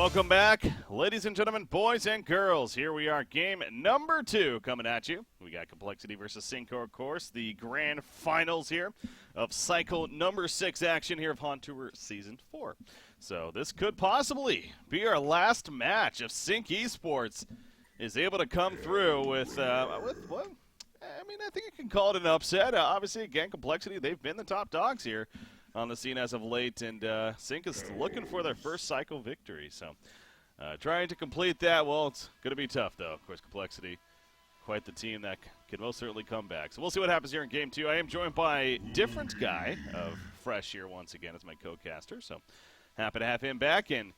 Welcome back, ladies and gentlemen, boys and girls. Here we are, game number 2 coming at you. We got Complexity versus Synco, of course, the grand finals here of cycle number 6 action here of HoNTour Season 4. So this could possibly be our last match if Sync eSports is able to come through with what? I mean, I think you can call it an upset. Obviously, again, Complexity, they've been the top dogs here on the scene as of late, and Sync is looking for their first cycle victory. So trying to complete that, well, it's going to be tough, though. Of course, Complexity, quite the team that can most certainly come back. So we'll see what happens here in Game 2. I am joined by a different guy of Fresh here once again as my co-caster, so happy to have him back. And,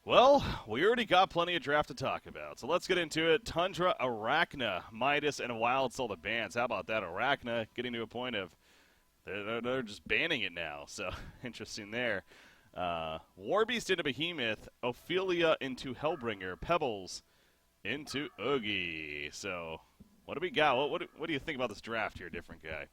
well, we already got plenty of draft to talk about, so let's get into it. Tundra, Arachna, Midas, and Wild Soul, the bans. How about that? Arachna getting to a point of they're just banning it now, so interesting there. Warbeast into Behemoth, Ophelia into Hellbringer, Pebbles into Oogie. So what do we got? What do you think about this draft here, different guy?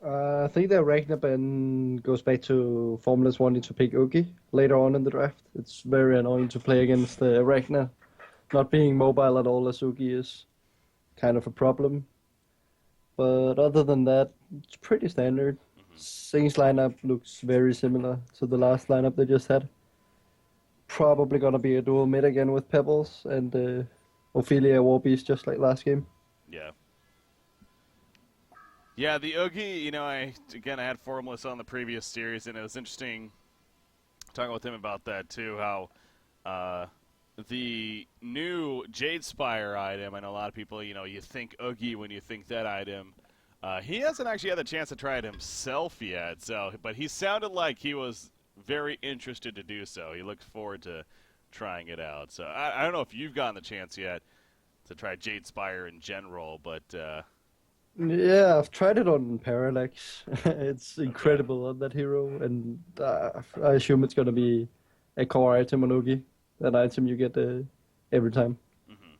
I think the Arachna ban goes back to Formulas wanting to pick Oogie later on in the draft. It's very annoying to play against the Arachna. Not being mobile at all as Oogie is kind of a problem. But other than that, it's pretty standard. Sync's lineup looks very similar to the last lineup they just had. Probably gonna be a dual mid again with Pebbles and Ophelia Warbeast just like last game. Yeah. Yeah, the Oogie, I had Formless on the previous series, and it was interesting talking with him about that too, how the new Jade Spire item, I know a lot of people, you think Oogie when you think that item. He hasn't actually had the chance to try it himself yet, but he sounded like he was very interested to do so. He looked forward to trying it out. So I don't know if you've gotten the chance yet to try Jade Spire in general, but... Yeah, I've tried it on Parallax. It's incredible on that hero, and I assume it's going to be a core item on Oogie. That item you get every time. Mm-hmm.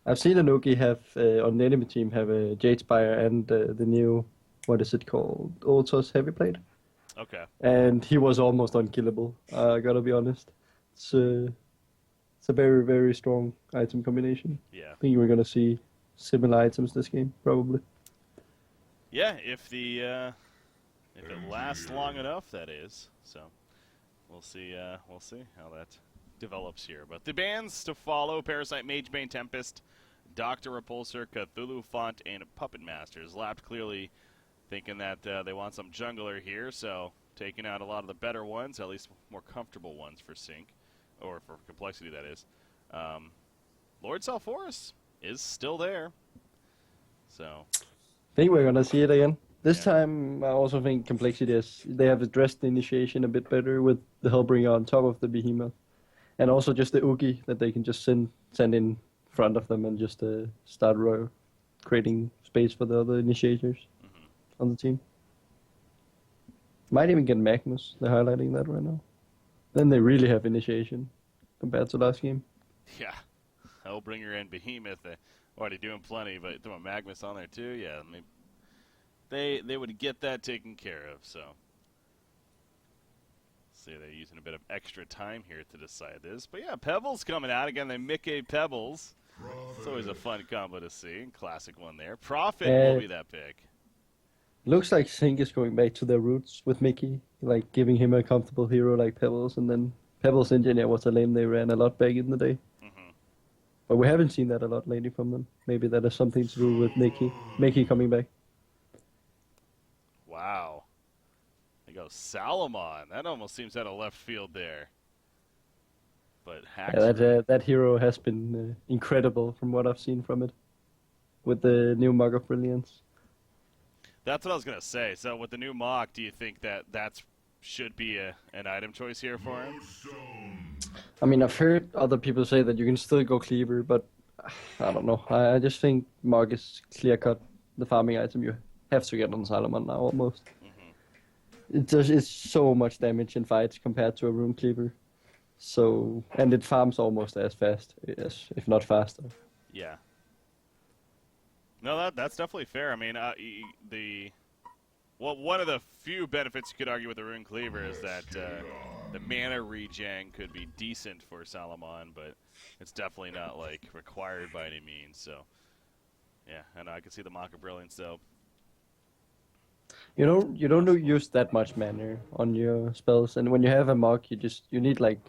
I've seen an Oogie have, on the enemy team, have a Jade Spire and the new, what is it called, Ultos Heavy Plate. Okay. And he was almost unkillable, gotta be honest. It's a very, very strong item combination. Yeah. I think we're going to see similar items this game, probably. Yeah, if it lasts long enough, that is. So we'll see how that develops here. But the bans to follow: Parasite, Magebane, Tempest, Dr. Repulsor, Cthulhu Font, and Puppet Master. Zlapped clearly thinking that they want some jungler here, so taking out a lot of the better ones, at least more comfortable ones for Sync, or for Complexity, that is. Lord Salforus is still there. So I think we're gonna see it again. This time, I also think Complexity they have addressed the initiation a bit better with the Hellbringer on top of the Behemoth. And also just the Oogie that they can just send in front of them and just start creating space for the other initiators on the team. Might even get Magnus. They're highlighting that right now. Then they really have initiation compared to last game. Yeah. Hellbringer and Behemoth already doing plenty, but throwing Magnus on there too, yeah. They would get that taken care of, so. See, they're using a bit of extra time here to decide this. But yeah, Pebbles coming out. Again, they Mickey Pebbles. It's always a fun combo to see. Classic one there. Prophet will be that pick. Looks like Sync is going back to their roots with Mickey, like giving him a comfortable hero like Pebbles, and then Pebbles Engineer was a lane they ran a lot back in the day. But we haven't seen that a lot lately from them. Maybe that has something to do with Mickey coming back. Wow. There goes Salomon. That almost seems out of left field there. But that hero has been incredible from what I've seen from it. With the new Mug of Brilliance. That's what I was going to say. So with the new Mock, do you think that should be an item choice here for him? I mean, I've heard other people say that you can still go Cleaver, but I don't know. I just think Mog is clear-cut the farming item you have to get on Salomon now, almost. It's so much damage in fights compared to a Rune Cleaver. So, and it farms almost as fast, if not faster. Yeah. No, that's definitely fair. I mean, one of the few benefits you could argue with the Rune Cleaver is that the mana regen could be decent for Salamon, but it's definitely not like required by any means. So yeah, and I can see the Maka Brilliance though. You don't use that much mana on your spells, and when you have a Mog, you need like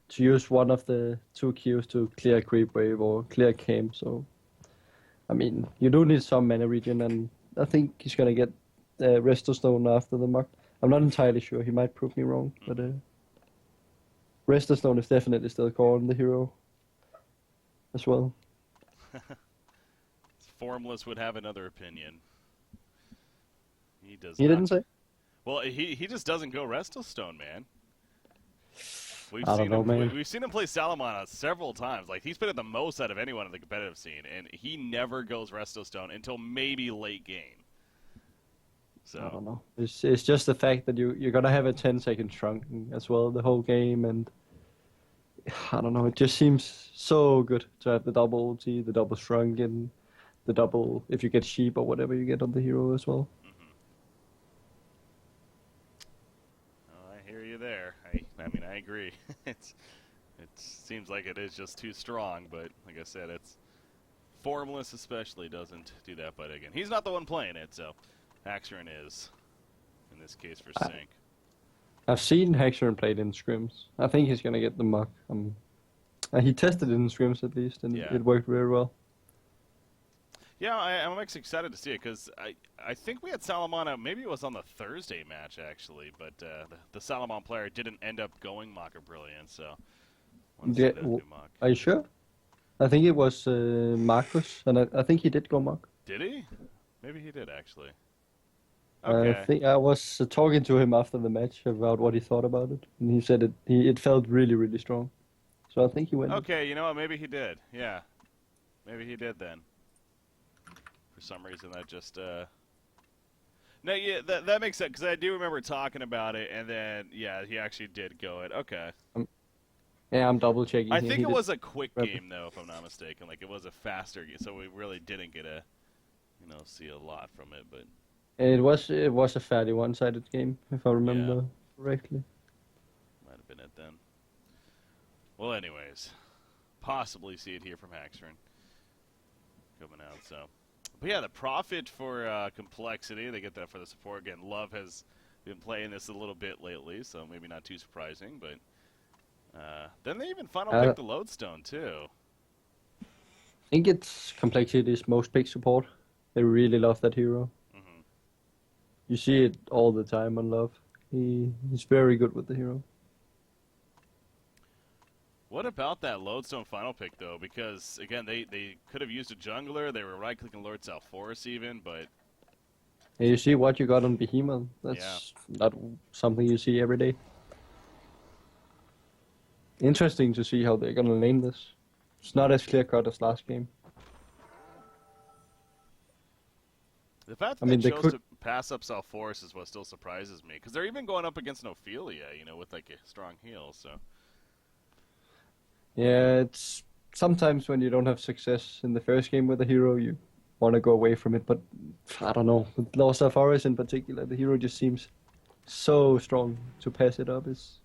to use one of the 2 Qs to clear creep wave or clear camp. So I mean, you do need some mana regen, and I think he's gonna get Resto Stone after the Mog. I'm not entirely sure. He might prove me wrong, but Resto Stone is definitely still core on the hero as well. Formless would have another opinion. He does. He not. didn't say. Well, he just doesn't go Resto Stone, man. I don't know, man. We've seen him play Salamon several times. Like, he's been at the most out of anyone in the competitive scene, and he never goes Resto Stone until maybe late game. So I don't know. It's just the fact that you're gonna have a 10-second shrunk as well the whole game, and I don't know. It just seems so good to have the double ulti, the double shrunk, and the double if you get sheep or whatever you get on the hero as well. Oh, I hear you there. I mean, I agree. It seems like it is just too strong, but like I said, it's Formless especially doesn't do that. But again, he's not the one playing it, so Haxorn is in this case for Sync. I've seen Haxorn played in scrims. I think he's gonna get the Muck. He tested it in scrims at least, and it worked very well. Yeah, I'm actually excited to see it because I think we had Salamon out. Maybe it was on the Thursday match actually, but the Salamon player didn't end up going Maka Brilliant. So, are you sure? I think it was Marcus, and I think he did go Muck. Did he? Maybe he did actually. Okay. I think I was talking to him after the match about what he thought about it, and he said it felt really, really strong. So I think he went. Okay, you know what? Maybe he did. Yeah, maybe he did then. For some reason, that just no, yeah, that makes sense because I do remember talking about it, and then yeah, he actually did go it. Okay. Yeah, I'm double checking. I think it was a quick game though, if I'm not mistaken. Like it was a faster game, so we really didn't get a see a lot from it, but. It was a fairly one-sided game, if I remember correctly. Might have been it then. Well, anyways, possibly see it here from Haxorn coming out. So, but yeah, the profit for Complexity, they get that for the support again. Love has been playing this a little bit lately, so maybe not too surprising. But then they even final picked the Lodestone too. I think it's Complexity's most picked support. They really love that hero. You see it all the time on Love. He's very good with the hero. What about that Lodestone final pick, though? Because, again, they could have used a jungler. They were right-clicking Lord Salforce even, but... Hey, you see what you got on Behemoth. That's not something you see every day. Interesting to see how they're going to lane this. It's not as clear-cut as last game. The fact that they chose to pass up Salforce is what still surprises me, because they're even going up against an Ophelia, with like a strong heal. So yeah, it's sometimes when you don't have success in the first game with a hero, you want to go away from it. But I don't know, with Lord Salforce in particular, the hero just seems so strong. To pass it up is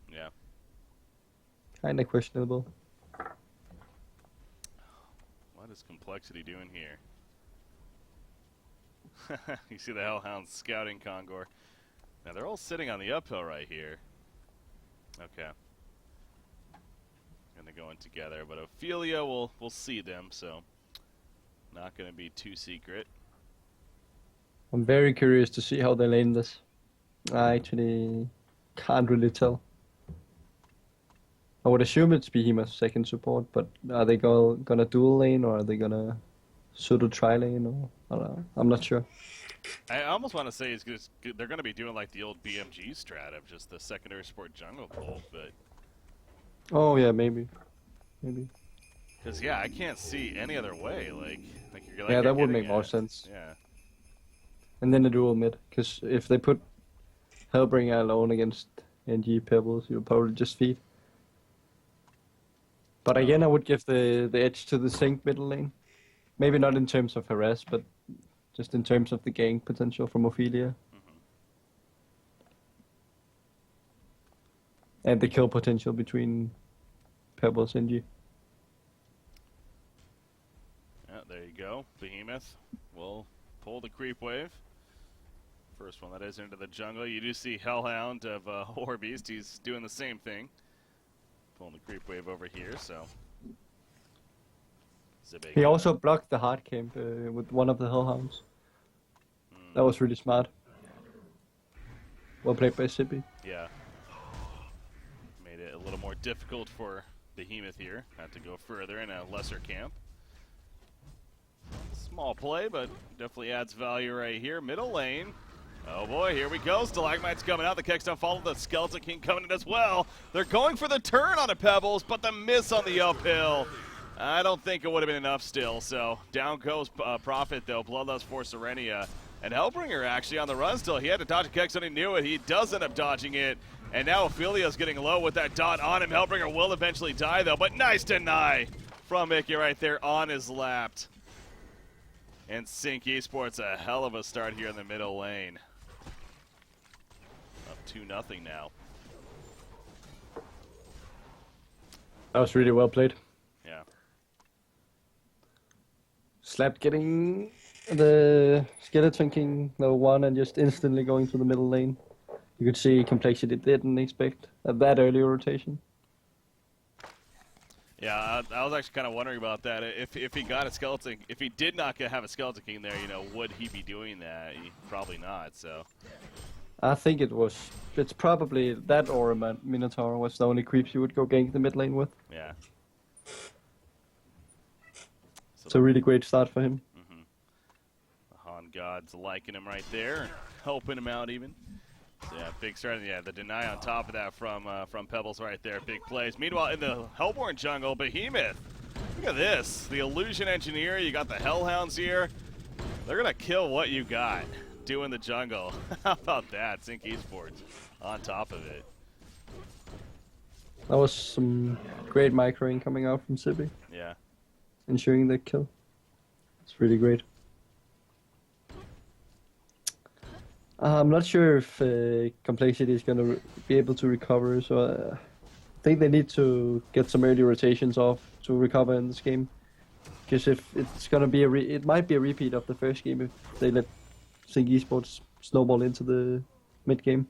kind of questionable. What is Complexity doing here? You see the Hellhounds scouting Kongor. Now they're all sitting on the uphill right here. Okay. Gonna go in together, but Ophelia will see them, so not gonna be too secret. I'm very curious to see how they lane this. I actually can't really tell. I would assume it's Behemoth's second support, but are they gonna dual lane or are they gonna pseudo tri-lane or I don't know. I'm not sure. I almost want to say they're going to be doing like the old BMG strat of just the secondary support jungle pull, but... Oh yeah, maybe. Because I can't see any other way. Like you're yeah, that would make more sense. Yeah. And then the dual mid, because if they put Hellbringer alone against NG Pebbles, you'll probably just feed. But again, I would give the edge to the Sync middle lane. Maybe not in terms of harass, but just in terms of the gank potential from Ophelia. And the kill potential between Pebbles and G. Yeah, there you go. Behemoth will pull the creep wave. First one that is into the jungle. You do see Hellhound of Horbeast. He's doing the same thing. Pulling the creep wave over here, so. He also blocked the hard camp with one of the Hellhounds. That was really smart. Well played by Zippy. Yeah. Made it a little more difficult for Behemoth here. Had to go further in a lesser camp. Small play, but definitely adds value right here. Middle lane. Oh boy, here we go. Stalagmite's coming out. The Keckstone follow. The Skeleton King coming in as well. They're going for the turn on a Pebbles, but the miss on the uphill. I don't think it would have been enough still. So down goes Prophet though. Bloodlust for Serenia. And Hellbringer actually on the run still. He had to dodge a Keckstone. He knew it. He does end up dodging it. And now Ophelia's getting low with that dot on him. Hellbringer will eventually die though. But nice deny from Mickey right there on his Zlapped. And Sync eSports a hell of a start here in the middle lane. Up 2-0 now. That was really well played. Yeah. Zlapped getting the Skeleton King level 1 and just instantly going to the middle lane. You could see Complexity didn't expect that early rotation. Yeah, I was actually kind of wondering about that. If he got a Skeleton, if he did not have a Skeleton King there, you know, would he be doing that? Probably not, so. I think it's probably that or a Minotaur was the only creeps you would go gank the mid lane with. Yeah. It's a really great start for him. Mm-hmm. The Han God's liking him right there, helping him out even. So yeah, big start. Yeah, the deny on top of that from Pebbles right there. Big plays. Meanwhile, in the Hellborn jungle, Behemoth. Look at this. The Illusion Engineer. You got the Hellhounds here. They're going to kill what you got doing the jungle. How about that? Sync eSports on top of it. That was some great microing coming out from Zippy. Yeah. Ensuring the kill. It's really great. I'm not sure if Complexity is going to be able to recover, so I think they need to get some early rotations off to recover in this game. Because if it's going to be it might be a repeat of the first game if they let Sync eSports snowball into the mid game.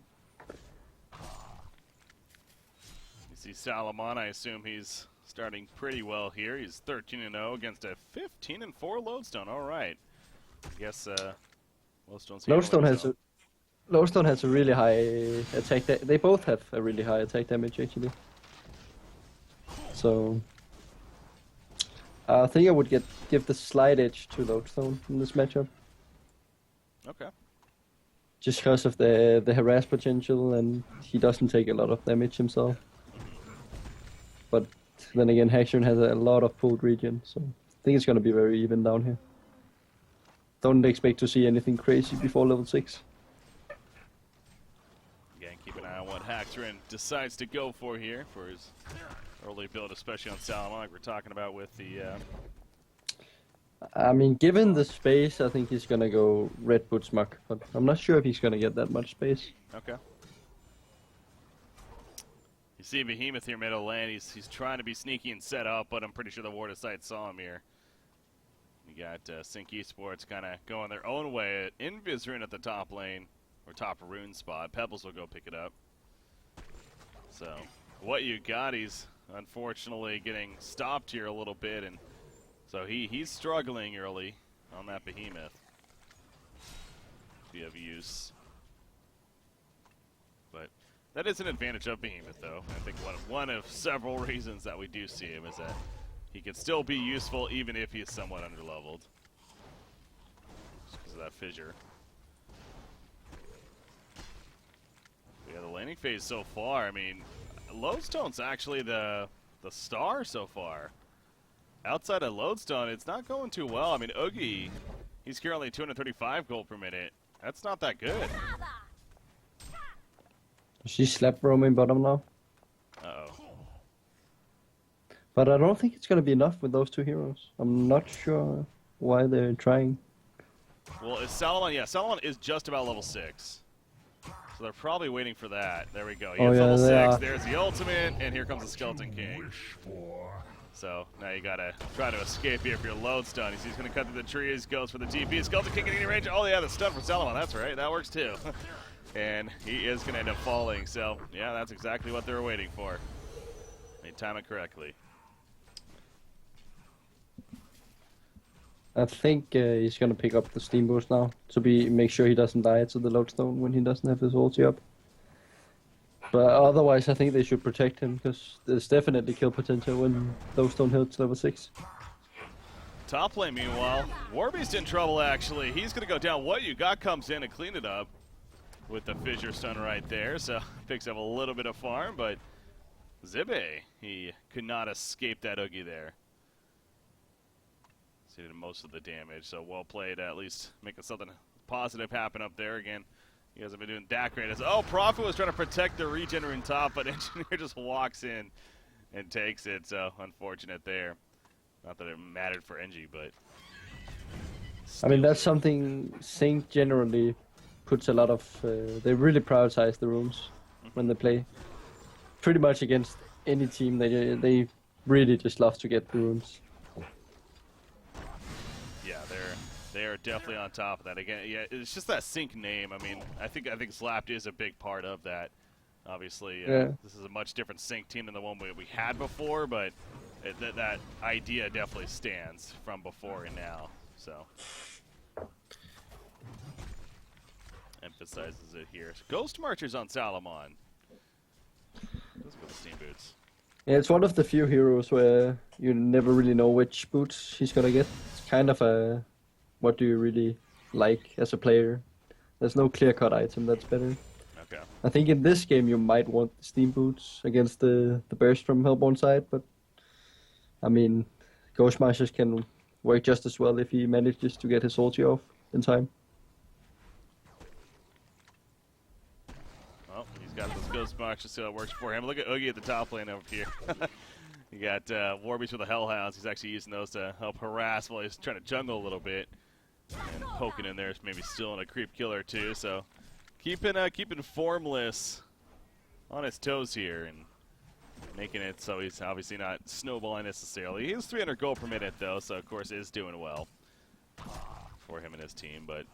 You see Salomon, I assume he's starting pretty well here. He's 13-0 against a 15-4 Lodestone. All right. I guess Lodestone has a really high attack. They both have a really high attack damage actually. So I think I would give the slight edge to Lodestone in this matchup. Okay. Just because of the harass potential, and he doesn't take a lot of damage himself. But then again, Haxorn has a lot of pulled regen, so I think it's going to be very even down here. Don't expect to see anything crazy before level 6. Again, keep an eye on what Haxorn decides to go for here for his early build, especially on Salomon, like we're talking about with the... I mean, given the space, I think he's going to go Red Boot Smuck, but I'm not sure if he's going to get that much space. Okay. You see Behemoth here middle lane. He's trying to be sneaky and set up, but I'm pretty sure the Ward of Sight saw him here. You got Sync eSports kind of going their own way. Invis Rune at the top lane, or top rune spot. Pebbles will go pick it up. So, what you got, he's unfortunately getting stopped here a little bit, and so he's struggling early on that Behemoth. If you have use. But that is an advantage of Behemoth, though. I think one of several reasons that we do see him is that he can still be useful even if he's somewhat underleveled. Just because of that fissure. Yeah, the laning phase so far, I mean, Lodestone's actually the star so far. Outside of Lodestone, it's not going too well. I mean, Oogie, he's currently 235 gold per minute. That's not that good. She's slap roaming bottom now. Uh-oh. But I don't think it's going to be enough with those two heroes. I'm not sure why they're trying. Well, is Salomon? Yeah, Salomon is just about level 6. So they're probably waiting for that. There we go. He Oh, hits yeah, level they 6. are. There's the ultimate, and here comes the Skeleton King. So now you gotta try to escape here if you're lodestone. He's gonna cut through the trees, goes for the TP. Skeleton King getting in range. Oh yeah, the stun for Salamon. That's right, that works too. And he is gonna end up falling. So yeah, that's exactly what they were waiting for. They time it correctly. I think he's gonna pick up the steam boost now to make sure he doesn't die to the lodestone when he doesn't have his ulti up. But otherwise, I think they should protect him because there's definitely kill potential when lodestone hits level 6. Top lane, meanwhile, Warbeast in trouble actually. He's gonna go down. What You Got comes in and clean it up with the fissure stun right there. So picks up a little bit of farm, but Zibbe, he could not escape that Oogie there. So he did most of the damage, so well played, at least making something positive happen up there. Again, you guys have been doing that great. Oh, Prophet was trying to protect the regen in top, but Engineer just walks in and takes it, so unfortunate there. Not that it mattered for Engie, but... I mean, that's something Sync generally puts a lot of... they really prioritize the rooms when they play. Pretty much against any team, they really just love to get the rooms. Yeah, they are definitely on top of that. Again, yeah, it's just that Sync name. I mean, I think Zlapped is a big part of that. Obviously, Yeah. This is a much different Sync team than the one we had before, but that idea definitely stands from before and now. So emphasizes it here. Ghost Marchers on Salamon. Let's go with Steam Boots. Yeah, it's one of the few heroes where you never really know which boots he's gonna get. It's kind of a... what do you really like as a player? There's no clear-cut item that's better. Okay. I think in this game you might want the Steam Boots against the burst from Hellborn side, but... I mean, Ghost Mashers can work just as well if he manages to get his ulti off in time. Well, he's got those Ghost Marchers, so it works for him. Look at Oogie at the top lane over here. You got Warbeast with the Hellhounds. He's actually using those to help harass while he's trying to jungle a little bit. And poking in there is maybe stealing a creep kill or two. So keeping Formless on his toes here and making it so he's obviously not snowballing necessarily. He's 300 gold per minute though, so of course is doing well for him and his team. But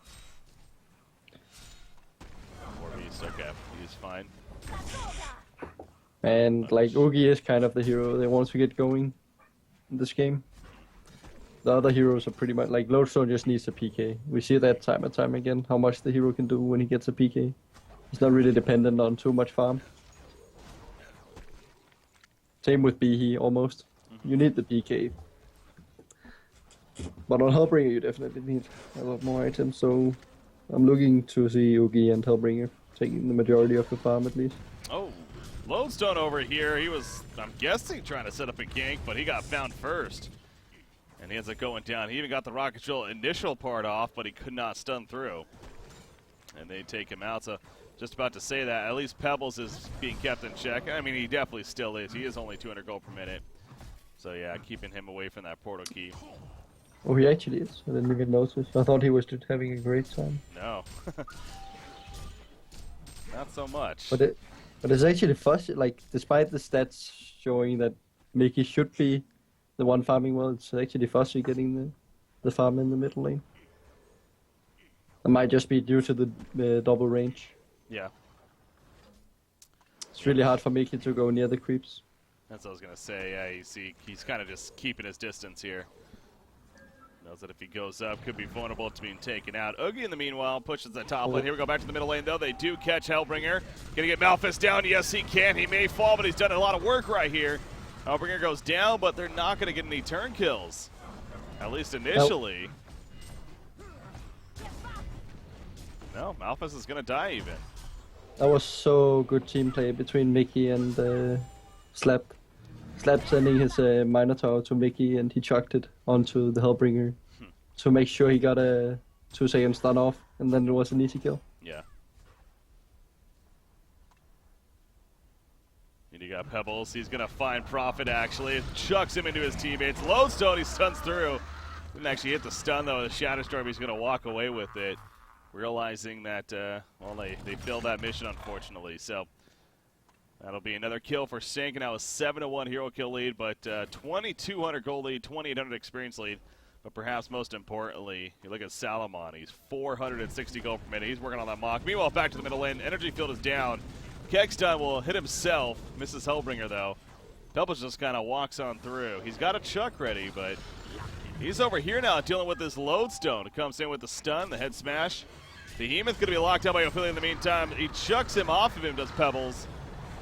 Warbeast, okay, he's fine. And like Oogie is kind of the hero they want to get going in this game. The other heroes are pretty much like Lodestone just needs a PK. We see that time and time again, how much the hero can do when he gets a PK. He's not really dependent on too much farm. Same with Behe almost. You need the PK. But on Hellbringer you definitely need a lot more items, so I'm looking to see Oogie and Hellbringer taking the majority of the farm at least. Oh, Lodestone over here. He was, I'm guessing, trying to set up a gank, but he got found first. And he ends up going down. He even got the rocket drill initial part off, but he could not stun through. And they take him out. So just about to say that, at least Pebbles is being kept in check. I mean, he definitely still is. He is only 200 gold per minute. So yeah, keeping him away from that portal key. Oh, he actually is. I didn't even notice. I thought he was just having a great time. No. Not so much. But it's actually fuzzy. Like, despite the stats showing that Mickey should be the one farming well, it's actually fuzzy getting the farm in the middle lane. It might just be due to the double range. Yeah. It's really hard for Mickey to go near the creeps. That's what I was going to say. Yeah, you see, he's kind of just keeping his distance here. Knows that if he goes up, could be vulnerable to being taken out. Oogie, in the meanwhile, pushes the top lane. Here we go back to the middle lane, though. They do catch Hellbringer. Gonna get Malphus down. Yes, he can. He may fall, but he's done a lot of work right here. Hellbringer goes down, but they're not gonna get any turn kills. At least initially. No, Malphus is gonna die even. That was so good team play between Mickey and Zlapped. Zlapped sending his Minotaur to Mickey, and he chucked it onto the Hellbringer to make sure he got a 2-second stun off, and then it was an easy kill. Yeah. And you got Pebbles. He's going to find Prophet, actually. Chucks him into his teammates. Lodestone, he stuns through. Didn't actually hit the stun, though. The Shadow Storm, he's going to walk away with it. realizing that, well, they failed that mission, unfortunately. So that'll be another kill for Sink, and now a 7-1 hero kill lead, but 2,200 gold lead, 2,800 experience lead. But perhaps most importantly, you look at Salamon. He's 460 gold per minute. He's working on that mock. Meanwhile, back to the middle lane. Energy field is down. Kegstein will hit himself. Misses Hellbringer, though. Pebbles just kind of walks on through. He's got a chuck ready, but he's over here now dealing with this lodestone. It comes in with the stun, the head smash. Behemoth's going to be locked down by Ophelia in the meantime. He chucks him off of him, does Pebbles,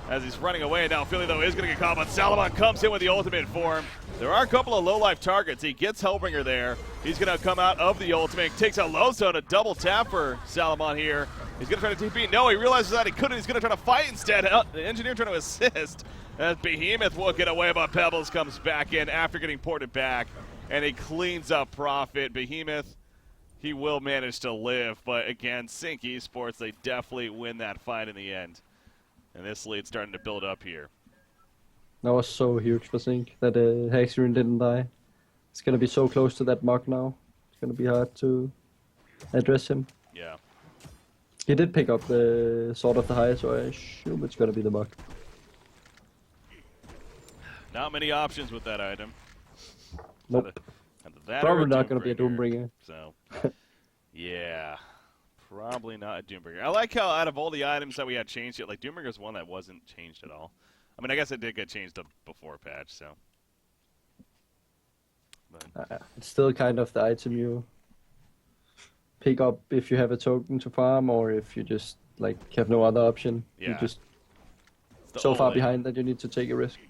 as he's running away. Now Ophelia, though, is going to get caught, but Salamon comes in with the ultimate form. There are a couple of low-life targets. He gets Hellbringer there. He's going to come out of the ultimate, takes out lodestone, a double tap for Salamon here. He's going to try to TP. No, he realizes that he couldn't. He's going to try to fight instead. The engineer trying to assist. As Behemoth will get away, but Pebbles comes back in after getting ported back, and he cleans up Profit. Behemoth, he will manage to live, but again, Sync eSports, they definitely win that fight in the end. And this lead's starting to build up here. That was so huge for Sync that Haxorine didn't die. It's going to be so close to that mark now. It's going to be hard to address him. Yeah. He did pick up the Sword of the High, so I assume it's going to be the mark. Not many options with that item. Nope. That Probably not going to be a Doombringer. So, yeah. Probably not a Doombringer. I like how out of all the items that we had changed yet, like Doombringer's one that wasn't changed at all. I mean, I guess it did get changed up before patch, so. It's still kind of the item you pick up if you have a token to farm, or if you just like have no other option. Yeah. You're just so far behind that you need to take a risk.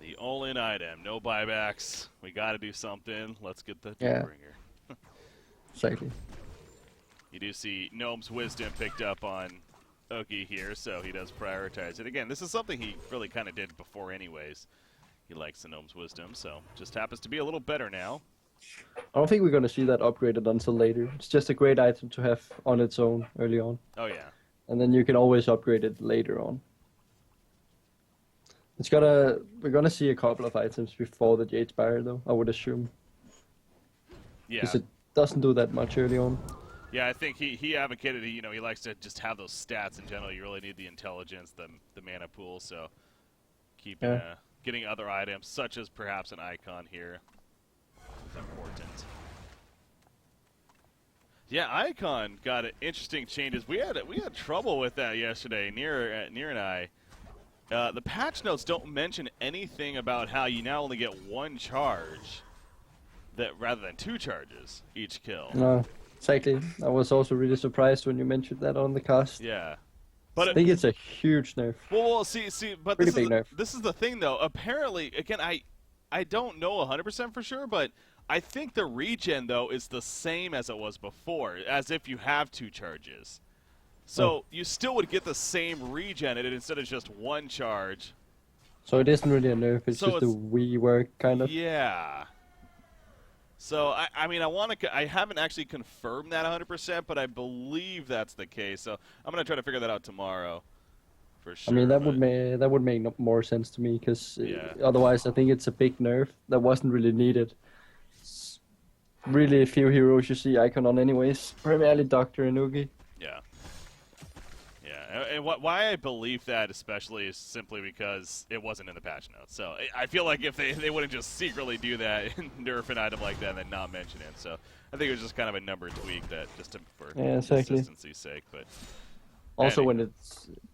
The all-in item, no buybacks. We got to do something. Let's get the Doombringer. Exactly. You do see Gnome's Wisdom picked up on Oki here, so he does prioritize it. Again, this is something he really kind of did before anyways. He likes the Gnome's Wisdom, so just happens to be a little better now. I don't think we're going to see that upgraded until later. It's just a great item to have on its own early on. Oh, yeah. And then you can always upgrade it later on. We're gonna see a couple of items before the Jade Spire, though, I would assume. Yeah. Because it doesn't do that much early on. Yeah, I think he advocated, he likes to just have those stats in general. You really need the intelligence, the mana pool, so keeping, getting other items, such as perhaps an icon here, is important. Yeah, icon got interesting changes. We had trouble with that yesterday, Near and I. The patch notes don't mention anything about how you now only get one charge, rather than 2 charges each kill. No, exactly. I was also really surprised when you mentioned that on the cast. Yeah, but I think it's a huge nerf. Well, see, but Pretty big nerf. This is the thing, though. Apparently, again, I don't know 100% for sure, but I think the regen though is the same as it was before, as if you have 2 charges. So you still would get the same regen in it instead of just 1 charge. So it isn't really a nerf, it's just a rework, kind of. Yeah. So, I mean, I haven't actually confirmed that 100%, but I believe that's the case. So I'm going to try to figure that out tomorrow, for sure. I mean, that would make more sense to me, because otherwise I think it's a big nerf that wasn't really needed. It's really a few heroes you see icon on anyways, primarily Doctor and Oogie. Yeah. And why I believe that especially is simply because it wasn't in the patch notes. So I feel like if they wouldn't just secretly do that and nerf an item like that and then not mention it. So I think it was just kind of a number tweak that for consistency's sake. But anyway. Also, when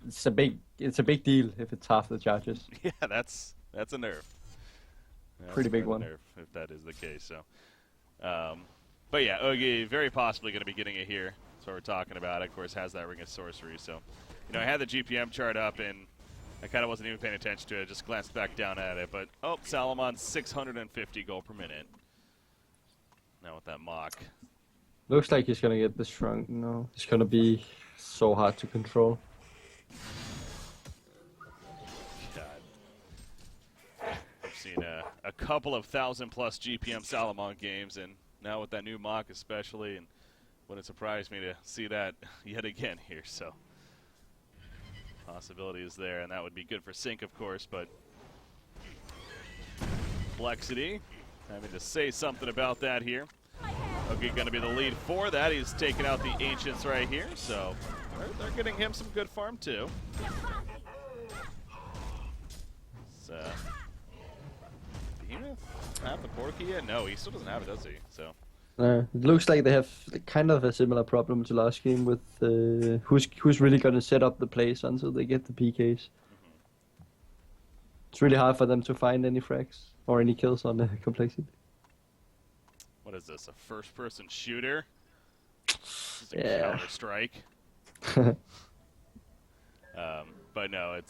it's a big deal if it's half the charges. Yeah, that's a nerf. Pretty big one. Nerf, if that is the case. So, but yeah, Oogie very possibly going to be getting it here. That's what we're talking about. Of course, has that Ring of Sorcery. So, I had the GPM chart up and I kind of wasn't even paying attention to it. Just glanced back down at it. But Salamon 650 gold per minute. Now with that mock. Looks like he's gonna get this shrunk. No, it's gonna be so hard to control. God. I've seen a couple of 1,000+ GPM Salamon games, and now with that new mock especially, and wouldn't surprise me to see that yet again here. So possibility is there, and that would be good for Sync, of course, but Complexity having to say something about that here. Okay, going to be the lead for that. He's taking out the Ancients right here, so they're getting him some good farm too. So, Behemoth have the portal key yet? No, he still doesn't have it, does he? So. It looks like they have kind of a similar problem to last game with who's really going to set up the plays until they get the PKs. It's really hard for them to find any frags or any kills on the complexity. What is this, a first-person shooter? This is a Yeah. Counter-Strike. But no, it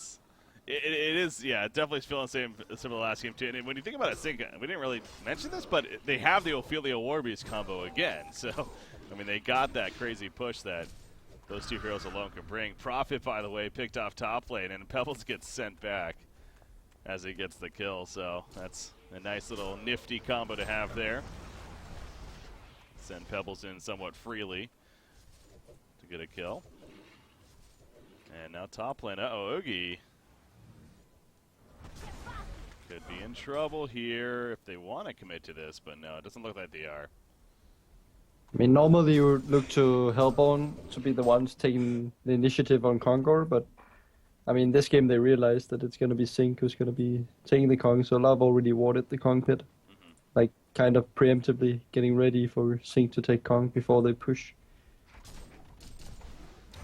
is, yeah, it definitely feeling the same similar last game too. And when you think about it, Sync, we didn't really mention this, but they have the Ophelia Warbeast combo again. So, I mean, they got that crazy push that those two heroes alone can bring. Prophet, by the way, picked off top lane, and Pebbles gets sent back as he gets the kill. So that's a nice little nifty combo to have there. Send Pebbles in somewhat freely to get a kill. And now top lane, uh-oh, Oogie could be in trouble here if they want to commit to this, but no, it doesn't look like they are. I mean, normally you would look to Hellborn to be the ones taking the initiative on Conquer, but I mean, this game they realized that it's going to be Sync who's going to be taking the Kong, so Love already warded the Kong pit. Like, kind of preemptively getting ready for Sync to take Kong before they push.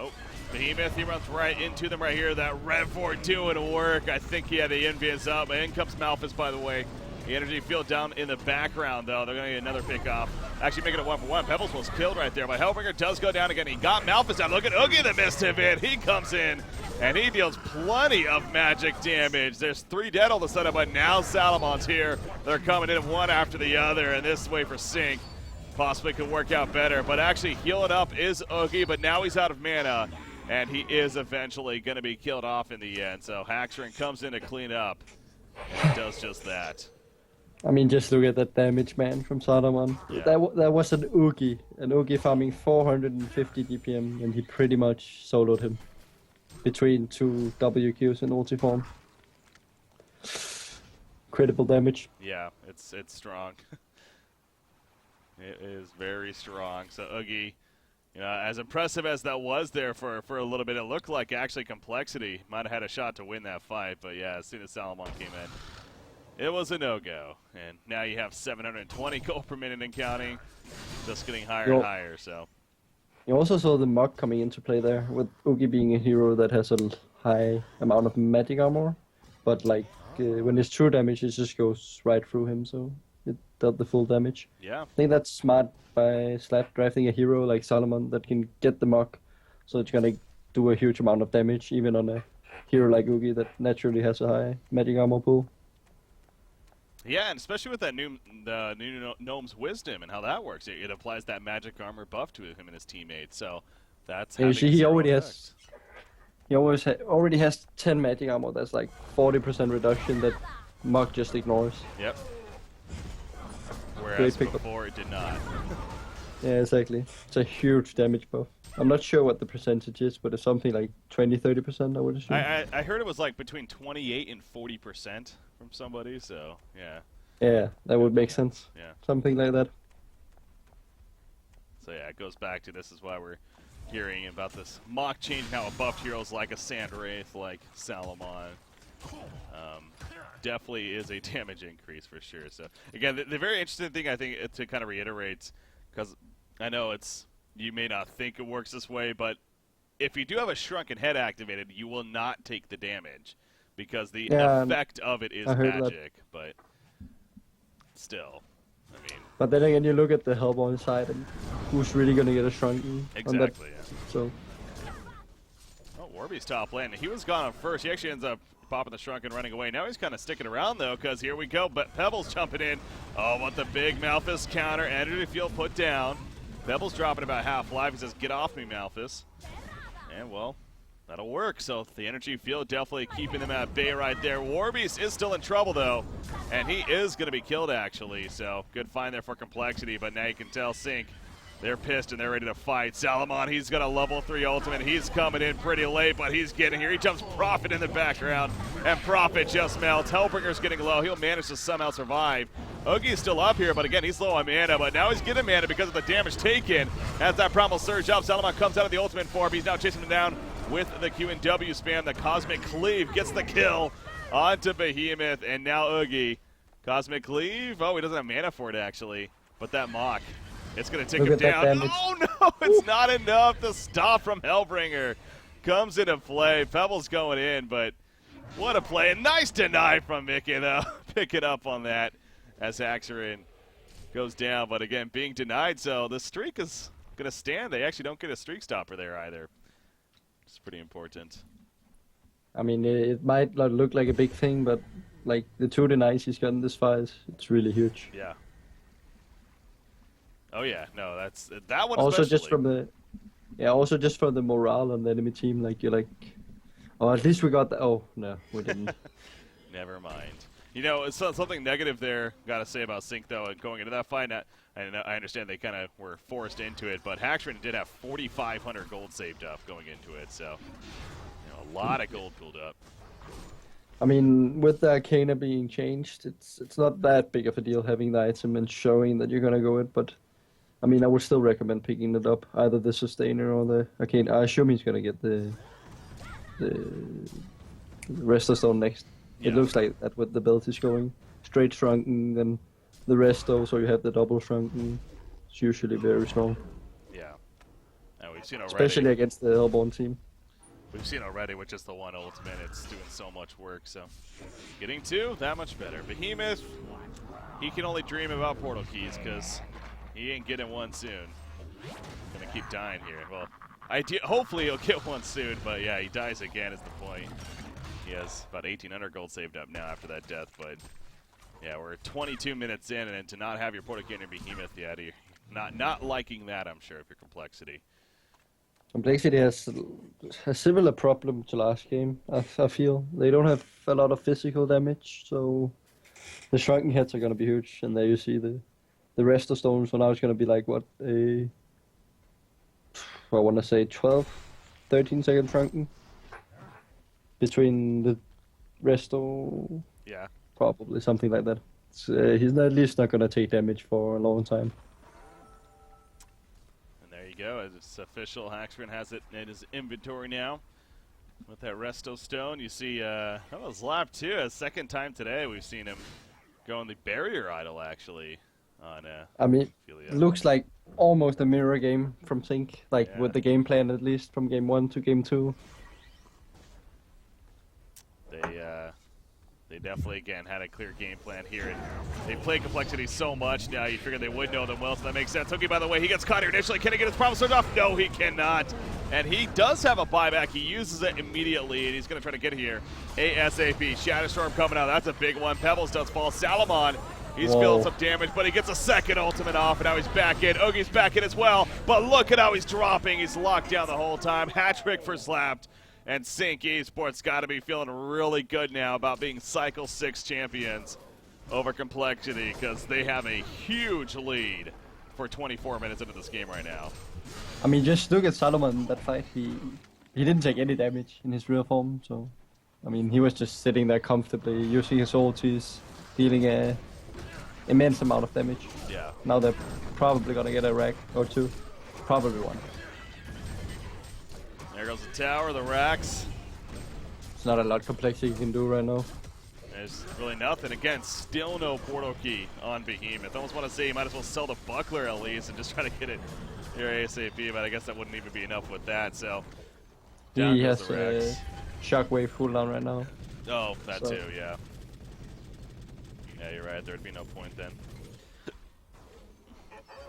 Oh, Behemoth, he runs right into them right here. That Rev 4 doing work. I think he had the envious up. In comes Malphus, by the way. The energy field down in the background, though. They're going to get another pick off. Actually making it 1-for-1. Pebbles was killed right there, but Hellbringer does go down again. He got Malphus out. Look at Oogie that missed him in. He comes in, and he deals plenty of magic damage. There's 3 dead all of a sudden, but now Salamon's here. They're coming in one after the other, and this way for Sync possibly could work out better. But actually healing up is Oogie, but now he's out of mana, and he is eventually going to be killed off in the end. So Haxrin comes in to clean up, and does just that. I mean, just look at that damage, man, from Saruman. Yeah. That was an Oogie farming 450 DPM, and he pretty much soloed him between 2 WQs and ulti-form. Critical damage. Yeah, it's strong. It is very strong. So Oogie, you know, as impressive as that was there for a little bit, it looked like actually Complexity might have had a shot to win that fight. But yeah, as soon as Salamon came in, it was a no-go. And now you have 720 gold per minute and counting, just getting higher and higher. So you also saw the Mug coming into play there, with Oogie being a hero that has a high amount of magic armor, but like when it's true damage, it just goes right through him, so it dealt the full damage. Yeah, I think that's smart by Zlapped drafting a hero like Solomon that can get the Mug, so it's gonna do a huge amount of damage, even on a hero like Oogie that naturally has a high magic armor pool. yeah, and especially with that new Gnome's Wisdom and how that works, it applies that magic armor buff to him and his teammates. So that's Yeah, you see, he zero already effect. already has 10 magic armor. That's like 40% reduction that Mug just ignores. Yep. Whereas pick up. before it did not. Yeah, exactly. It's a huge damage buff. I'm not sure what the percentage is, but it's something like 20-30%, I would assume. I heard it was like between 28 and 40% from somebody, so yeah. Yeah, that would make sense. Yeah. Something like that. So yeah, it goes back to this is why we're hearing about this mock change now of buffed heroes like a Sandwraith, like Salamon. Definitely is a damage increase for sure. So again, the very interesting thing I think to kind of reiterate, because I know you may not think it works this way, but if you do have a Shrunken Head activated, you will not take the damage because the effect of it is magic. But still, I mean. But then again, you look at the Hellborn side, and who's really going to get a Shrunken? Exactly, yeah. So. Oh, Warby's top lane. He was gone on first. He actually ends up popping the Shrunken, running away. Now he's kind of sticking around, though, because here we go. But Pebbles jumping in. Oh, what the big Malphus counter. Energy field put down. Pebbles dropping about half life. He says, get off me, Malphus. And, well, that'll work. So the energy field definitely keeping them at bay right there. Warbeast is still in trouble, though. And he is going to be killed, actually. So good find there for Complexity. But now you can tell Sync, they're pissed and they're ready to fight. Salamon, he's got a level 3 ultimate. He's coming in pretty late, but he's getting here. He jumps Prophet in the background, and Prophet just melts. Hellbringer's getting low. He'll manage to somehow survive. Ogie's still up here, but again, he's low on mana, but now he's getting mana because of the damage taken. As that Primal Surge up, Salamon comes out of the ultimate form. He's now chasing him down with the Q and W spam. The Cosmic Cleave gets the kill onto Behemoth, and now Oogie. Cosmic Cleave? Oh, he doesn't have mana for it, actually. But that Mock, it's going to take him down. Oh, no, it's not enough. The stop from Hellbringer comes into play. Pebble's going in, but what a play. A nice deny from Mickey, though. Pick it up on that as Haxerin goes down. But again, being denied, so the streak is going to stand. They actually don't get a streak stopper there either. It's pretty important. I mean, it might not look like a big thing, but like the 2 denies he's gotten this far, it's really huge. Yeah. Oh yeah, no, that one. Also, especially. just from the, also just from the morale on the enemy team, like you're like, oh, at least we got the. Oh no, we didn't. Never mind. You know, it's something negative there. Got to say about Sync though, and going into that fight. I understand they kind of were forced into it, but Haxerin did have 4,500 gold saved up going into it, so a lot of gold build up. I mean, with the Arcana being changed, it's not that big of a deal having the item and showing that you're gonna go it, but I mean, I would still recommend picking it up, either the Sustainer or the Arcana. I assume he's gonna get the Resto Stone next. Yeah. It looks like that with the build is going. Straight Shrunken, then the Resto, so you have the double Shrunken. It's usually very strong. Yeah. And we've seen already. Especially against the Hellborn team. We've seen already with just the one ultimate, it's doing so much work, so getting 2, that much better. Behemoth, he can only dream about portal keys because he ain't getting one soon. Gonna keep dying here. Well, hopefully he'll get one soon, but yeah, he dies again is the point. He has about 1,800 gold saved up now after that death, but yeah, we're 22 minutes in, and to not have your portal key in your Behemoth yet, you're not liking that, I'm sure, if your Complexity. Complexity has a similar problem to last game, I feel. They don't have a lot of physical damage, so the Shrunken heads are going to be huge. And there you see the Resto Stones, so now it's going to be like, what, I want to say 12, 13 second Shrunken between the Resto. Yeah. Probably, something like that. He's at least not going to take damage for a long time. Go as it's official. Haxerin has it in his inventory now with that Resto Stone. You see that was Zlapped too. A second time today we've seen him go on the barrier idol actually on I mean, it looks like almost a mirror game from Sync, like with the game plan at least from game 1 to game 2. They definitely, again, had a clear game plan here, and they play Complexity so much now, you figure they would know them well, so that makes sense. Hookie, by the way, he gets caught here initially. Can he get his Primal Surge off? No, he cannot. And he does have a buyback. He uses it immediately, and he's going to try to get here ASAP. Shadowstorm coming out. That's a big one. Pebbles does fall. Salamon, he's feeling some damage, but he gets a second ultimate off, and now he's back in. Oogie's back in as well, but look at how he's dropping. He's locked down the whole time. Hat-trick for Zlapped. And Sync eSports got to be feeling really good now about being Cycle 6 champions over Complexity because they have a huge lead for 24 minutes into this game right now. I mean, just look at Solomon in that fight. He didn't take any damage in his real form, so I mean, he was just sitting there comfortably using his ultis, dealing a immense amount of damage. Yeah. Now they're probably gonna get a rack or two, probably one. There goes the tower, the racks. It's not a lot Complexity can do right now. There's really nothing. Again, still no portal key on Behemoth. I almost want to say you might as well sell the buckler at least and just try to get it here ASAP, but I guess that wouldn't even be enough with that, so. He has a shockwave cooldown right now. Oh, that too, yeah. Yeah, you're right. There'd be no point then.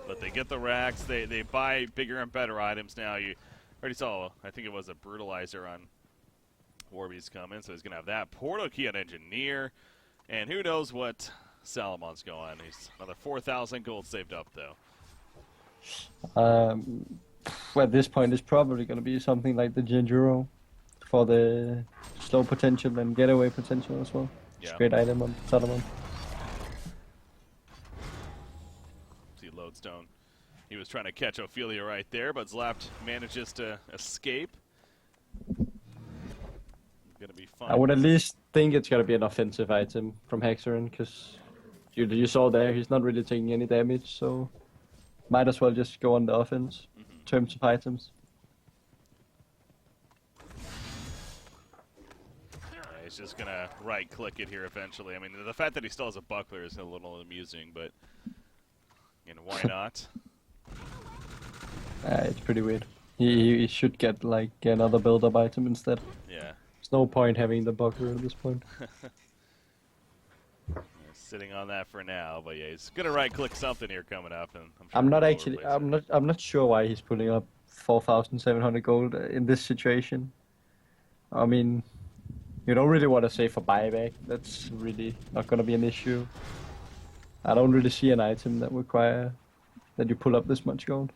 But they get the racks. They buy bigger and better items now. You already saw, I think it was a Brutalizer on Warby's coming, so he's going to have that. Portal key on Engineer. And who knows what Salamon's going. He's another 4,000 gold saved up, though. At this point, it's probably going to be something like the Jinjuro for the slow potential and getaway potential as well. Yeah. It's a great item on Salomon. See Lodestone. He was trying to catch Ophelia right there, but Zlapped manages to escape. Gonna be fun. I would at least think it's going to be an offensive item from Haxerin, because you saw there, he's not really taking any damage, so might as well just go on the offense in terms of items. He's just gonna right-click it here eventually. I mean, the fact that he still has a buckler is a little amusing, but why not? It's pretty weird. He should get like another build-up item instead. Yeah. There's no point having the buckler at this point. Sitting on that for now, but yeah, he's gonna right-click something here coming up, and I'm not sure why he's pulling up 4,700 gold in this situation. I mean, you don't really want to save for buyback. That's really not gonna be an issue. I don't really see an item that require that you pull up this much gold.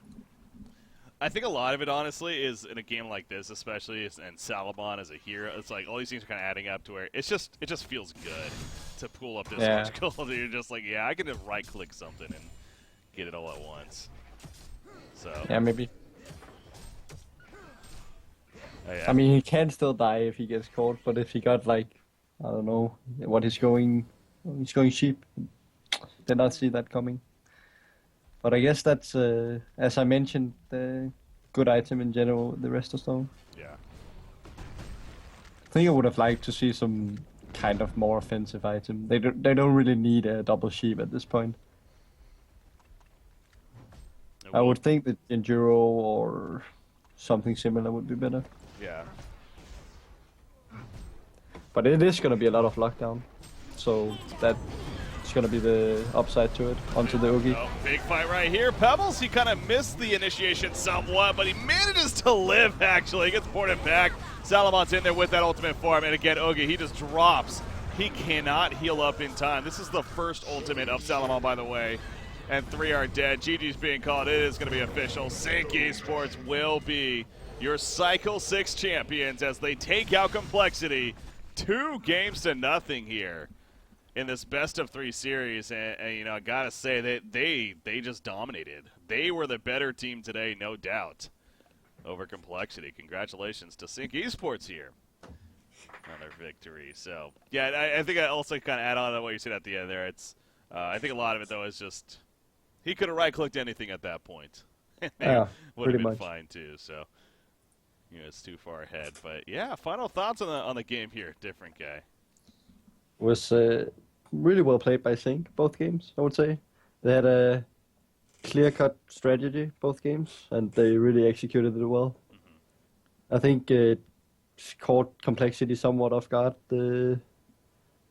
I think a lot of it, honestly, is in a game like this, especially, and Salamon as a hero. It's like all these things are kind of adding up to where it just feels good to pull up this much gold. You're just like, yeah, I can just right-click something and get it all at once. So yeah, maybe. Yeah. I mean, he can still die if he gets caught, but if he got like, I don't know, what he's going cheap. Did not see that coming. But I guess that's, as I mentioned, the good item in general with the Rest of Stone. Yeah. I think I would have liked to see some kind of more offensive item. They don't really need a double sheep at this point. I would think that Enduro or something similar would be better. Yeah. But it is going to be a lot of lockdown, so that's going to be the upside to it, onto the Oogie. Oh, big fight right here. Pebbles, he kind of missed the initiation somewhat, but he manages to live, actually. He gets ported back. Salamon's in there with that ultimate form, and again, Oogie, he just drops. He cannot heal up in time. This is the first ultimate of Salamon, by the way, and 3 are dead. GG's being called. It is going to be official. Sync eSports will be your Cycle 6 champions as they take out Complexity 2-0 here in this best-of-3 series. And I gotta say that they just dominated. They were the better team today, no doubt, over Complexity. Congratulations to Sync eSports here on their victory. So yeah, I think I also kind of add on to what you said at the end there. It's I think a lot of it though is just he could have right-clicked anything at that point. Yeah, would have been much. fine too. So it's too far ahead. But yeah, final thoughts on the game here. Different guy. Was really well played by Sync, both games, I would say. They had a clear-cut strategy, both games, and they really executed it well. I think it caught Complexity somewhat off guard, the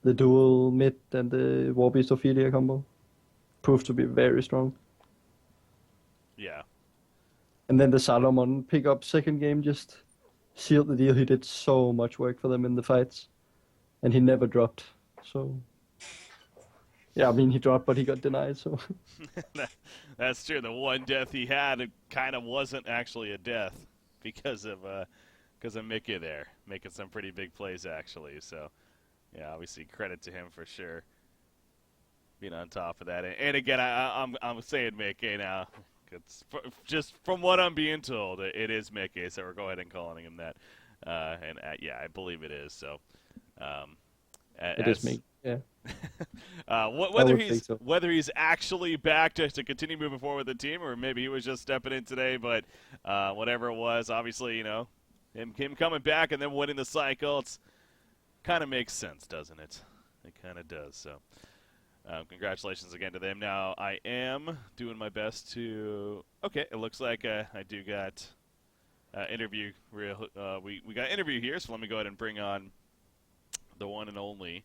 dual mid and the Warbeast Ophelia combo. Proved to be very strong. Yeah. And then the Salomon pick-up second game just sealed the deal. He did so much work for them in the fights, and he never dropped. So, yeah, I mean, he dropped, but he got denied, so. That's true. The one death he had, it kind of wasn't actually a death because of Mickey there, making some pretty big plays, actually. So, yeah, obviously credit to him for sure, being on top of that. And again, I'm saying Mickey now. It's just from what I'm being told, it is Mickey, so we're going ahead and calling him that. Yeah, I believe it is. So, it is me. Yeah. Whether he's actually back to continue moving forward with the team, or maybe he was just stepping in today. But whatever it was, obviously, him coming back and then winning the cycle, it's kind of makes sense, doesn't it? It kind of does. So. Congratulations again to them. Now, I am doing my best to... Okay, it looks like I do got interview. We got interview here, so let me go ahead and bring on the one and only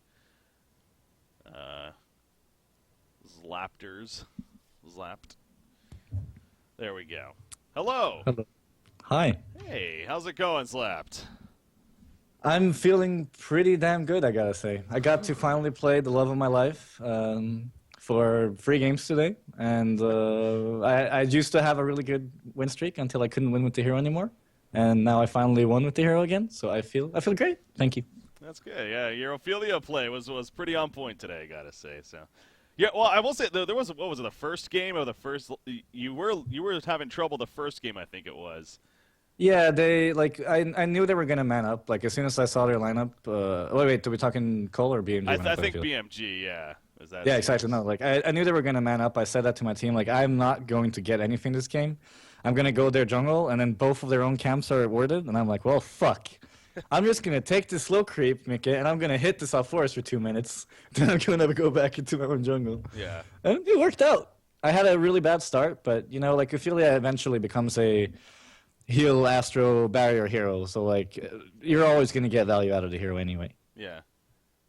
Zlapped. There we go. Hello. Hello. Hi. Hey, how's it going, Zlapped? I'm feeling pretty damn good, I gotta say. I got to finally play the love of my life for 3 games today, and I used to have a really good win streak until I couldn't win with the hero anymore, and now I finally won with the hero again. So I feel great. Thank you. That's good. Yeah, your Ophelia play was pretty on point today, I gotta say. So, yeah. Well, I will say there was what was it, the first game or the first? You were having trouble the first game, I think it was. Yeah, I knew they were gonna man up. Like as soon as I saw their lineup. Wait, are we talking CoL or BMG? I think BMG. Yeah. Is that Yeah, exactly. No, like I knew they were gonna man up. I said that to my team. Like, I'm not going to get anything this game. I'm gonna go their jungle, and then both of their own camps are warded, and I'm like, well, fuck. I'm just gonna take this slow creep, Mickey, and I'm gonna hit the South Forest for 2 minutes. Then I'm gonna go back into my own jungle. Yeah. And it worked out. I had a really bad start, but you know, like Ophelia eventually becomes a heal Astro barrier hero. So like, you're always gonna get value out of the hero anyway. Yeah.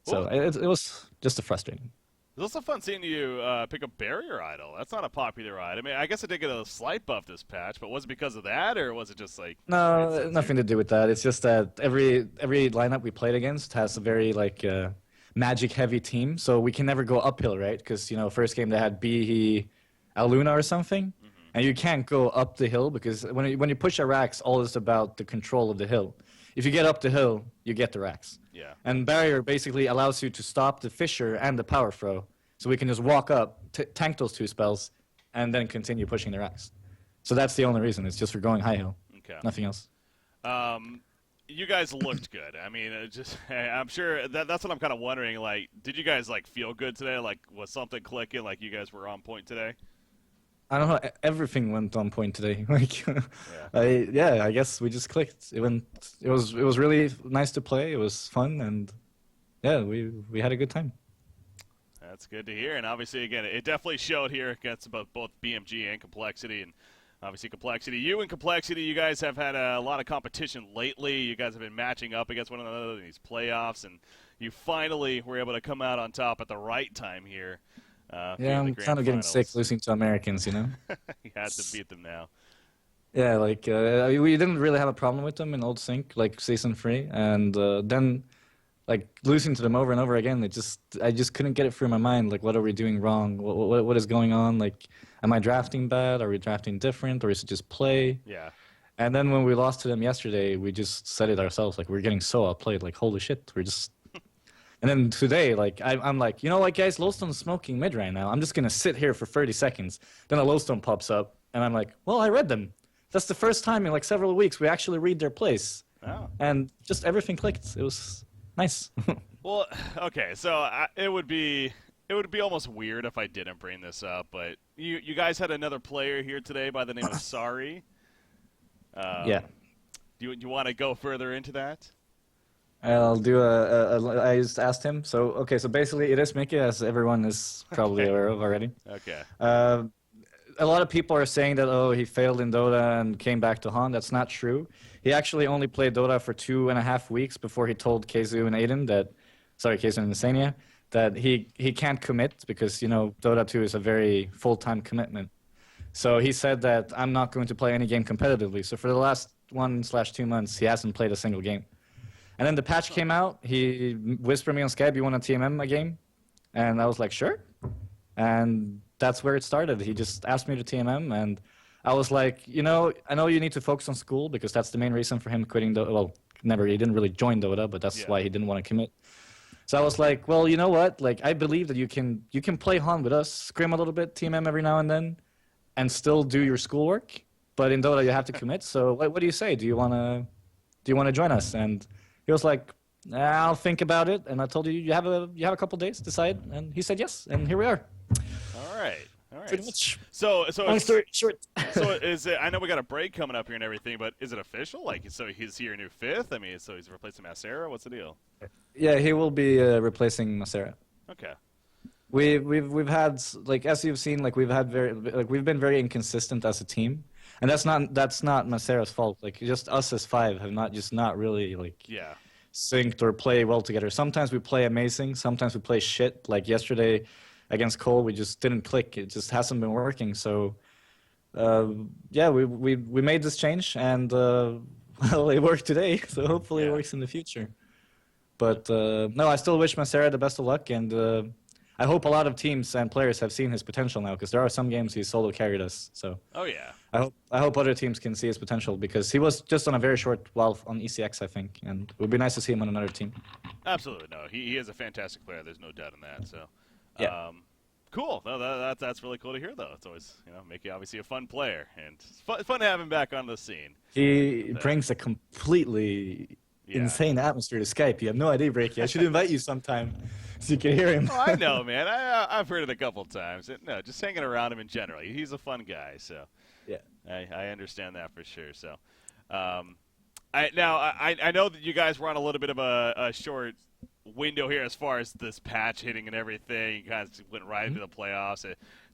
So it was just a frustrating. It was also fun seeing you pick up Barrier Idol. That's not a popular item. I mean, I guess it did get a slight buff this patch, but was it because of that, or was it just like... No, nothing to do with that. It's just that every lineup we played against has a very like magic-heavy team, so we can never go uphill, right? Because, you know, first game they had Bihi, Aluna or something, and you can't go up the hill because when you push a Rax, all is about the control of the hill. If you get up the hill, you get the Rax. Yeah. And Barrier basically allows you to stop the Fissure and the Power Throw, so we can just walk up, tank those 2 spells, and then continue pushing the Rax. So that's the only reason. It's just for going high hill. Okay. Nothing else. You guys looked good. I mean, I'm sure that's what I'm kind of wondering. Like, did you guys like feel good today? Like, was something clicking? Like, you guys were on point today? I don't know. Everything went on point today. Like, I guess we just clicked. It was really nice to play. It was fun, and yeah, we had a good time. That's good to hear. And obviously, again, it definitely showed here against both BMG and Complexity. And obviously, Complexity, you and Complexity, you guys have had a lot of competition lately. You guys have been matching up against one another in these playoffs, and you finally were able to come out on top at the right time here. Yeah, I'm kind of getting sick losing to Americans, you know? You had to beat them now. Yeah, like, we didn't really have a problem with them in Old Sync, like, Season 3, and then, like, losing to them over and over again, I just couldn't get it through my mind, like, what are we doing wrong? What is going on? Like, am I drafting bad? Are we drafting different? Or is it just play? Yeah. And then when we lost to them yesterday, we just said it ourselves, like, we're getting so outplayed, like, holy shit, we're just... And then today, like, I'm like, you know what, guys, Lowstone's smoking mid right now. I'm just going to sit here for 30 seconds. Then a Lowstone pops up, and I'm like, well, I read them. That's the first time in, like, several weeks we actually read their place. Oh. And just everything clicked. It was nice. Well, okay, so it would be almost weird if I didn't bring this up, but you guys had another player here today by the name of Sari. Yeah. Do you want to go further into that? I'll do I just asked him. So, okay, so basically it is Mickey, as everyone is probably aware of already. Okay. A lot of people are saying that, oh, he failed in Dota and came back to Han. That's not true. He actually only played Dota for 2.5 weeks before he told Keizu and Aiden Keizu and Insania, that he can't commit because, you know, Dota 2 is a very full-time commitment. So he said that I'm not going to play any game competitively. So for the last 1/2 months, he hasn't played a single game. And then the patch came out. He whispered me on Skype, you want to TMM a game? And I was like, sure. And that's where it started. He just asked me to TMM, and I was like, you know, I know you need to focus on school because that's the main reason for him quitting Dota. Well, he didn't really join Dota, but that's why he didn't want to commit. So I was like, well, you know what? Like, I believe that you can play Han with us, scrim a little bit, TMM every now and then, and still do your schoolwork. But in Dota, you have to commit. So what do you say? Do you want to join us? And he was like, I'll think about it. And I told you have a couple days to decide. And he said yes. And here we are. All right. Pretty much. So long story short. So is it? I know we got a break coming up here and everything, but is it official? Like, so he's your new 5th? I mean, so he's replacing Macera? What's the deal? Yeah, he will be replacing Macera. Okay. We've had, like, as you've seen, like, we've been very inconsistent as a team. And that's not Macera's fault. Like, just us as 5 have not really synced or play well together. Sometimes we play amazing. Sometimes we play shit. Like yesterday against CoL, we just didn't click. It just hasn't been working. So we made this change, and well, it worked today. So hopefully it works in the future. But no, I still wish Macera the best of luck, and I hope a lot of teams and players have seen his potential now, because there are some games he solo carried us. So oh yeah, I hope other teams can see his potential, because he was just on a very short while on ECX, I think, and it would be nice to see him on another team. Absolutely, no, he is a fantastic player. There's no doubt in that. So yeah. Cool. No, that's really cool to hear, though. It's always, Mickey obviously a fun player, and it's fun to have him back on the scene. He brings a completely insane atmosphere to Skype. You have no idea, Breaky. I should invite you sometime. so you can hear him. Oh, I know, man. I've heard it a couple times. No, just hanging around him in general. He's a fun guy, so Yeah. I understand that for sure. So, I know that you guys were on a little bit of a short window here as far as this patch hitting and everything. You guys went right into the playoffs.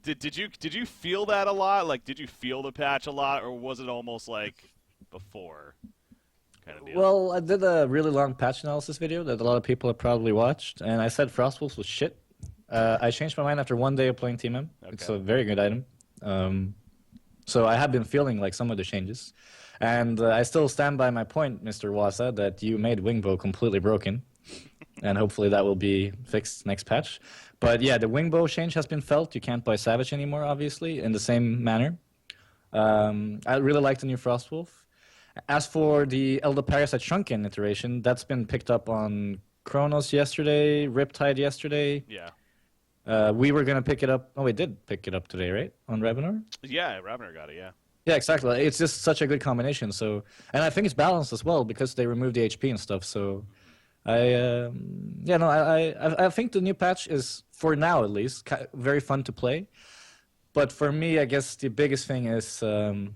Did you feel that a lot? Like, did you feel the patch a lot, or was it almost like before? Kind of deal? Well, I did a really long patch analysis video that a lot of people have probably watched, and I said Frostwolves was shit. I changed my mind after 1 day of playing TMM. Okay. It's a very good item. So I have been feeling like some of the changes. And I still stand by my point, Mr. Wasa, that you made Wingbow completely broken. And hopefully that will be fixed next patch. But yeah, the Wingbow change has been felt. You can't buy Savage anymore, obviously, in the same manner. I really like the new Frostwolf. As for the Elder Parasite Shrunken iteration, that's been picked up on Chronos yesterday, Riptide yesterday. Yeah. We were going to pick it up. Oh, we did pick it up today, right? On Ravenor? Yeah, Ravner got it, yeah. Yeah, exactly. It's just such a good combination. So, and I think it's balanced as well because they removed the HP and stuff. So, I think the new patch is, for now at least, very fun to play. But for me, I guess the biggest thing is no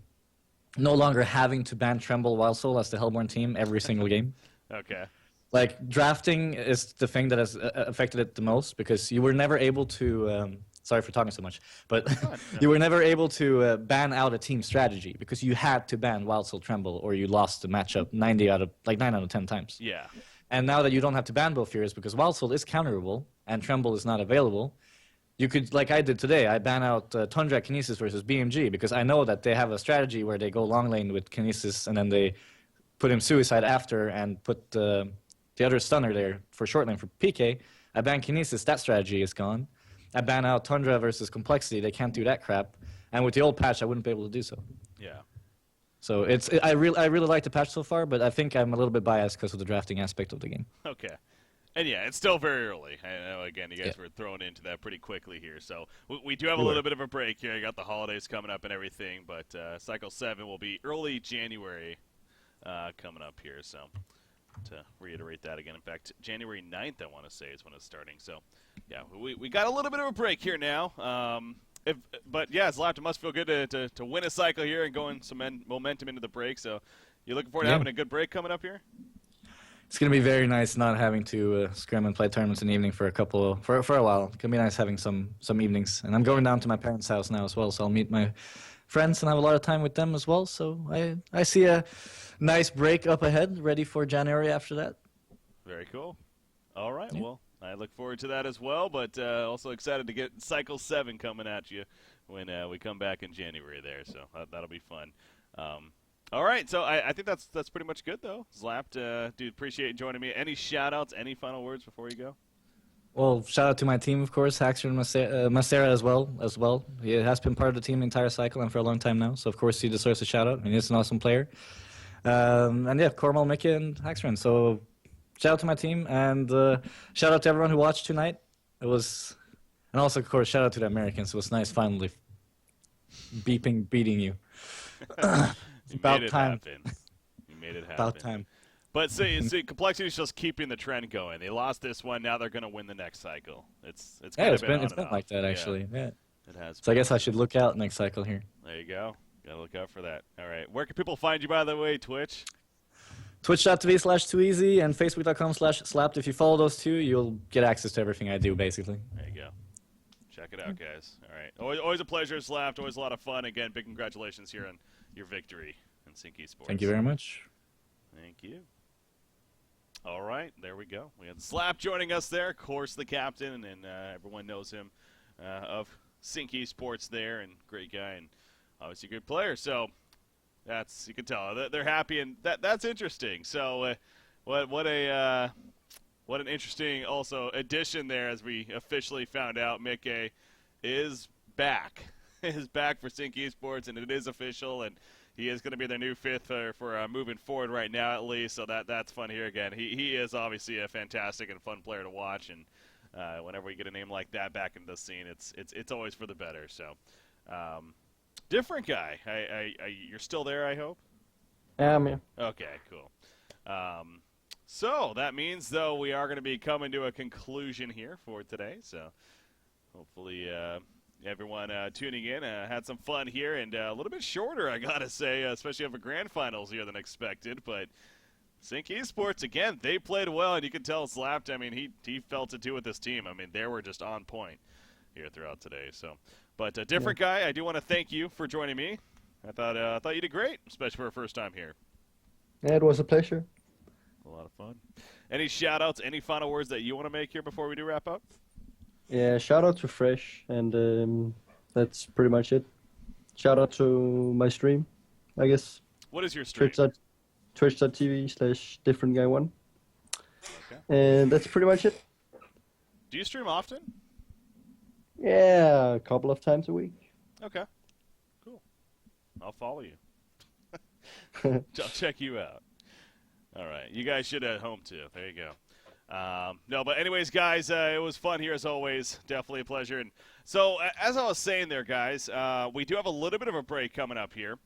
longer having to ban Tremble Wild Soul as the Hellborn team every single game. Okay. Like, drafting is the thing that has affected it the most because you were never able to... sorry for talking so much, but you were never able to ban out a team strategy because you had to ban Wild Soul Tremble or you lost the matchup 9 out of 10 times. Yeah. And now that you don't have to ban both heroes because Wild Soul is counterable and Tremble is not available, you could, like I did today, I ban out Tundra Kinesis versus BMG because I know that they have a strategy where they go long lane with Kinesis and then they put him Suicide after and put the other stunner there for short lane for PK. I ban Kinesis, that strategy is gone. I ban out Tundra versus Complexity. They can't do that crap. And with the old patch, I wouldn't be able to do so. Yeah. So I really like the patch so far, but I think I'm a little bit biased because of the drafting aspect of the game. Okay. And yeah, it's still very early. I know, again, you guys were thrown into that pretty quickly here. So we do have a little bit of a break here. You got the holidays coming up and everything, but Cycle 7 will be early January coming up here. So to reiterate that again, in fact, January 9th, I want to say, is when it's starting. So, yeah, we got a little bit of a break here now. But, yeah, Zlapped, it must feel good to win a cycle here and go in some momentum into the break. So you looking forward to having a good break coming up here? It's going to be very nice not having to scrim and play tournaments in the evening for a while. It's going to be nice having some evenings. And I'm going down to my parents' house now as well, so I'll meet my friends and have a lot of time with them as well. So I see a nice break up ahead, ready for January after that. Very cool. All right, well, I look forward to that as well, but also excited to get Cycle 7 coming at you when we come back in January there, so that'll be fun. All right, so I think that's pretty much good, though. Zlapped, dude, appreciate you joining me. Any shout-outs, any final words before you go? Well, shout out to my team, of course, Haxer and Macera as well. He has been part of the team the entire cycle and for a long time now, so of course he deserves a shout-out, and he's an awesome player. And yeah, Cormal, Mickey, and Haxerin. So shout out to my team, and shout out to everyone who watched tonight. And also, of course, shout out to the Americans. It was nice finally beating you. You made it happen. About time. But see, Complexity is just keeping the trend going. They lost this one, now they're going to win the next cycle. It's been like that actually. Yeah. It has. So I guess I should look out next cycle here. There you go. Gotta look out for that. All right. Where can people find you, by the way? Twitch? Twitch.tv/tooeasy and Facebook.com/Zlapped. If you follow those two, you'll get access to everything I do, basically. There you go. Check it out, guys. All right. Always a pleasure, Zlapped. Always a lot of fun. Again, big congratulations here on your victory in Sync eSports. Thank you very much. Thank you. All right. There we go. We had Zlapped joining us there. Of course, the captain, and everyone knows him of Sync eSports there, and great guy, and obviously a good player. So that's, you can tell they're happy, and that's interesting. So what an interesting also addition there, as we officially found out. Mickey is back. Is back for Sync eSports, and it is official, and he is going to be their new fifth for moving forward right now, at least. So that's fun here again. He is obviously a fantastic and fun player to watch, and whenever we get a name like that back into the scene, it's always for the better. So different guy. You're still there, I hope? Yeah, I'm here. Okay, cool. So that means, though, we are going to be coming to a conclusion here for today. So hopefully everyone tuning in had some fun here, and a little bit shorter, I got to say, especially over grand finals here than expected. But Sync eSports, again, they played well, and you can tell Zlapped, I mean, he felt it too with this team. I mean, they were just on point here throughout today. So, but a different guy, I do want to thank you for joining me. I thought you did great, especially for a first time here. Yeah, it was a pleasure. A lot of fun. Any shout-outs, any final words that you want to make here before we do wrap up? Yeah, shout out to Fresh, and that's pretty much it. Shout out to my stream, I guess. What is your stream? Twitch.tv/differentguy1. Okay. And that's pretty much it. Do you stream often? Yeah, a couple of times a week. Okay. Cool. I'll follow you. I'll check you out. All right. You guys should at home, too. There you go. No, but anyways, guys, it was fun here as always. Definitely a pleasure. And so, as I was saying there, guys, we do have a little bit of a break coming up here,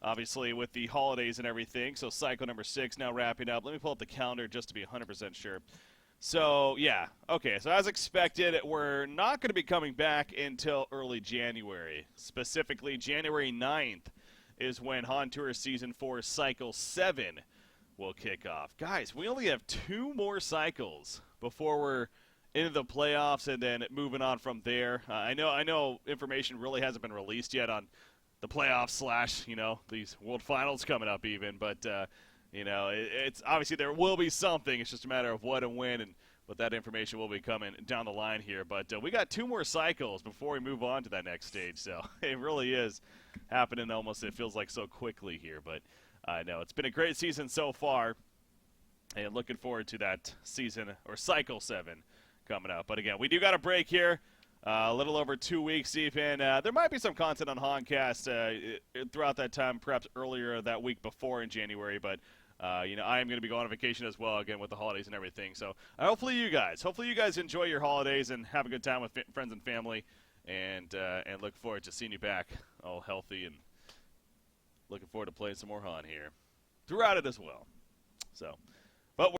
obviously, with the holidays and everything. So, cycle number 6 now wrapping up. Let me pull up the calendar just to be 100% sure. So, yeah. Okay, so as expected, we're not going to be coming back until early January. Specifically, January 9th is when HoNTour Season 4 Cycle 7 will kick off. Guys, we only have 2 more cycles before we're into the playoffs and then moving on from there. I know information really hasn't been released yet on the playoffs / these World Finals coming up even, but it's obviously there will be something. It's just a matter of what and when, but that information will be coming down the line here. But we got 2 more cycles before we move on to that next stage, so it really is happening almost, it feels like, so quickly here. But I know it's been a great season so far, and looking forward to that season, or cycle 7, coming up. But again, we do got a break here, a little over 2 weeks even. There might be some content on Honcast throughout that time, perhaps earlier that week before in January, but I am going to be going on vacation as well, again, with the holidays and everything. So hopefully you guys enjoy your holidays and have a good time with friends and family, and look forward to seeing you back all healthy, and looking forward to playing some more HoN here throughout it as well. So